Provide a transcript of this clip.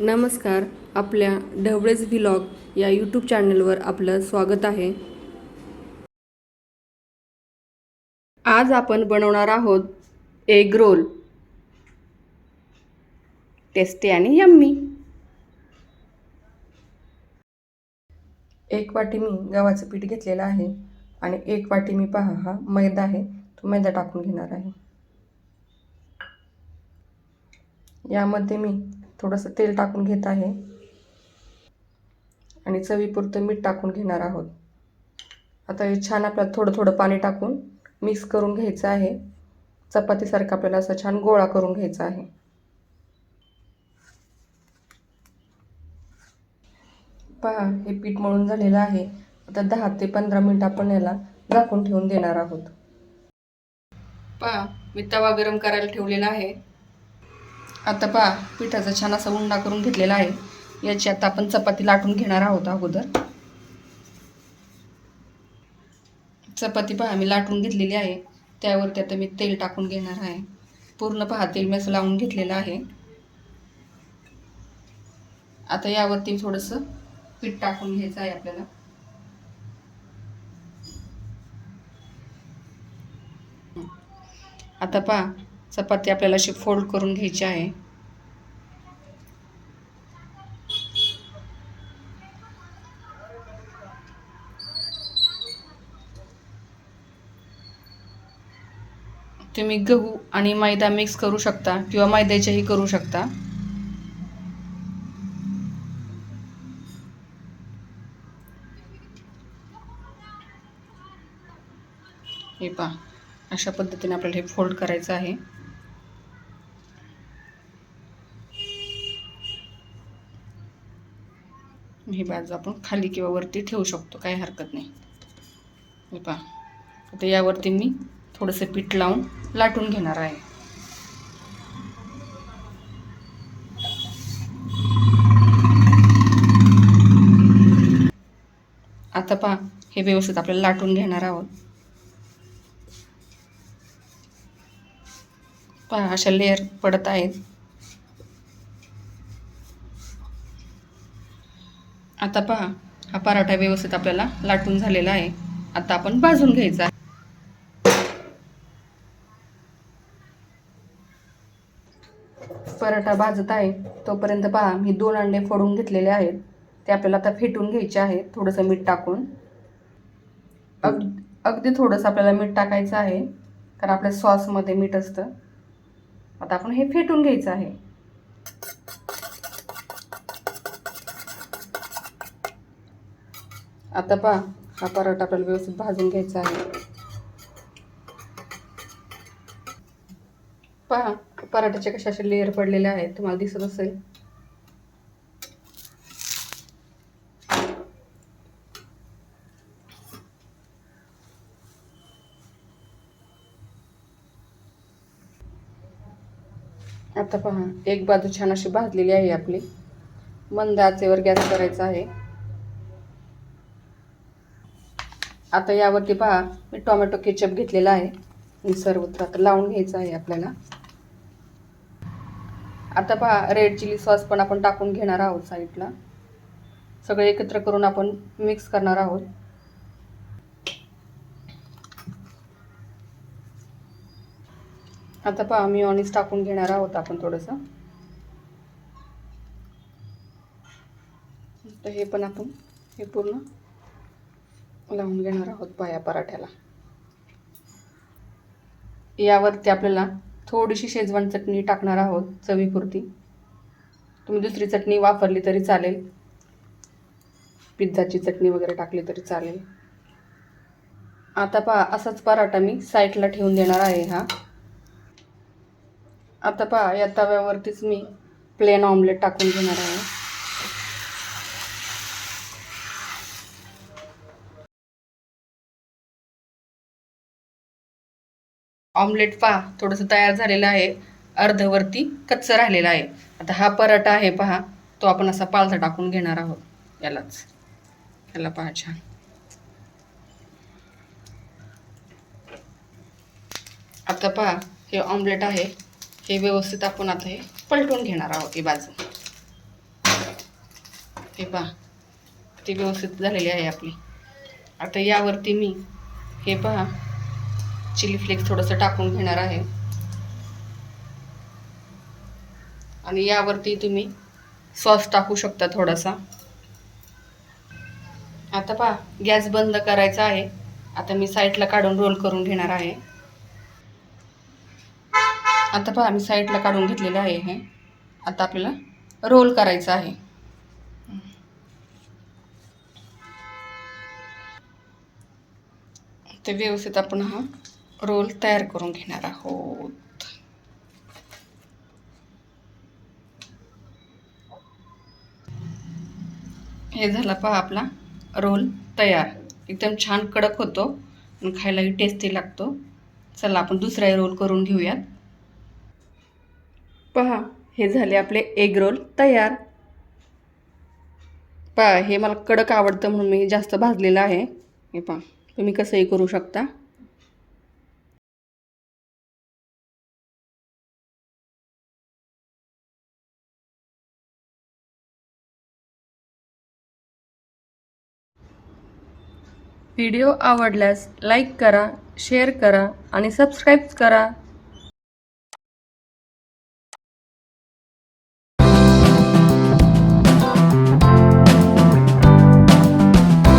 नमस्कार. आपल्या ढवळेच व्लॉग या यूट्यूब चॅनलवर आपलं स्वागत आहे. आज आपण बनवणार आहोत एग रोल. टेस्टी आणि यम्मी. एक वाटी मी गव्हाचं पीठ घेतलेलं आहे आणि एक वाटी मी हा मैदा आहे, तो मैदा टाकून घेणार आहे. यामध्ये मी थोडंसं तेल टाकून घेत आहे आणि चवीपुरतं मीठ टाकून घेणार आहोत. आता हे छान आपल्याला थोडं थोडं पाणी टाकून मिक्स करून घ्यायचं आहे. चपातीसारखं आपल्याला असं छान गोळा करून घ्यायचा आहे. पहा, हे पीठ मळून झालेलं आहे. आता 10 ते 15 मिनिट आपण याला झाकून ठेवून देणार आहोत. पहा, मी तवा गरम करायला ठेवलेला आहे. आता पहा, पिठाचा छान असा उंडा करून घेतलेला आहे. याची आता आपण चपाती लाटून घेणार आहोत. अगोदर चपाती पहा मी लाटून घेतलेली आहे. त्यावरती आता मी तेल टाकून घेणार आहे. पूर्ण पहा तेल मी असं लावून घेतलेलं आहे. आता यावरती थोडंसं पीठ टाकून घ्यायचं आहे आपल्याला. आता पहा, चपाती आपल्याला अशी फोल्ड करून घ्यायची आहे. तुम्ही गहू आणि मैदा मिक्स करू शकता किंवा मैद्याच्याही करू शकता. हे पहा, अशा पद्धतीने आपल्याला हे फोल्ड करायचं आहे. ही बाजू आपण खाली किंवा वरती ठेवू शकतो, काही हरकत नाही. हे पहा, आता यावरती मी थोडंसं पीठ लावून लाटून घेणार आहे. आता पहा, हे व्यवस्थित आपल्याला लाटून घेणार आहोत. पहा, अशा लेअर पडत आहेत. आता पहा, हा पराठा व्यवस्थित आपल्याला लाटून झालेला आहे. आता आपण भाजून घ्यायचा आहे. पराठा भाजत आहे तोपर्यंत पहा, मी 2 अंडे फोडून घेतलेले आहेत. ते आपल्याला आता फेटून घ्यायचे आहेत थोडंसं मीठ टाकून. अगदी थोडंसं आपल्याला मीठ टाकायचं आहे, कारण आपल्या सॉसमध्ये मीठ असतं. आता आपण हे फेटून घ्यायचं आहे. आता पहा, हा पराठा आपल्याला व्यवस्थित भाजून घ्यायचा आहे. पहा, पराठ्याचे कशा असे लेअर पडलेले आहेत, तुम्हाला दिसत असेल. आता पहा, एक बाजू छान अशी भाजलेली आहे आपली. मंद आचेवर गॅस करायचा आहे. आता यावरती पहा, मी टोमॅटो केचप घेतलेला आहे आणि सर्वत्र आता लावून घ्यायचं आहे आपल्याला. आता पहा, रेड चिली सॉस पण आपण टाकून घेणार आहोत साईडला. सगळे एकत्र करून आपण मिक्स करणार आहोत. आता पहा, मेयोनीज टाकून घेणार आहोत आपण थोडंसं. तर हे पण आपण हे पूर्ण लावून घेणार आहोत पाया पराठ्याला. यावरती आपल्याला थोडीशी शेजवान चटणी टाकणार आहोत चवीपुरती. तुम्ही दुसरी चटणी वापरली तरी चालेल, पिझ्झाची चटणी वगैरे टाकली तरी चालेल. आता पहा, असाच पराठा मी साईडला ठेवून देणार आहे हा. आता पहा, या तव्यावरतीच मी प्लेन ऑमलेट टाकून घेणार आहे. ऑमलेट पहा थोडंसं तयार झालेलं आहे, अर्धवरती कच्चं राहिलेलं आहे. आता हा पराठा आहे पहा, तो आपण असा पालथा टाकून घेणार आहोत यालाच. याला पहा छान. आता पहा, हे ऑमलेट आहे, हे व्यवस्थित आपण आता हे पलटून घेणार आहोत ही बाजू. पहा ती व्यवस्थित झालेली आहे आपली. आता यावरती मी हे पहा चिली फ्लेक्स थोडंसं टाकून घेणार आहे आणि यावरती तुम्ही सॉस टाकू शकता थोडासा. आता पहा गॅस बंद करायचा आहे. आता मी साईडला काढून रोल करून घेणार आहे. आता पहा मी साईडला काढून घेतलेलं आहे हे. आता आपल्याला रोल करायचं आहे. ते व्यवस्थित आपण हा रोल तयार करून घेणार आहोत. हे झाला पहा आपला रोल तयार. एकदम छान कडक होतो आणि खायलाही टेस्टी लागतो. चला आपण दुसरा रोल करून घेऊयात. पहा हे झाले आपले एग रोल तयार. पहा हे मला कडक आवडतं म्हणून मी जास्त भाजलेलं आहे. हे पहा तुम्ही कसंही करू शकता. व्हिडिओ आवडल्यास लाईक करा, शेअर करा आणि सबस्क्राईब करा.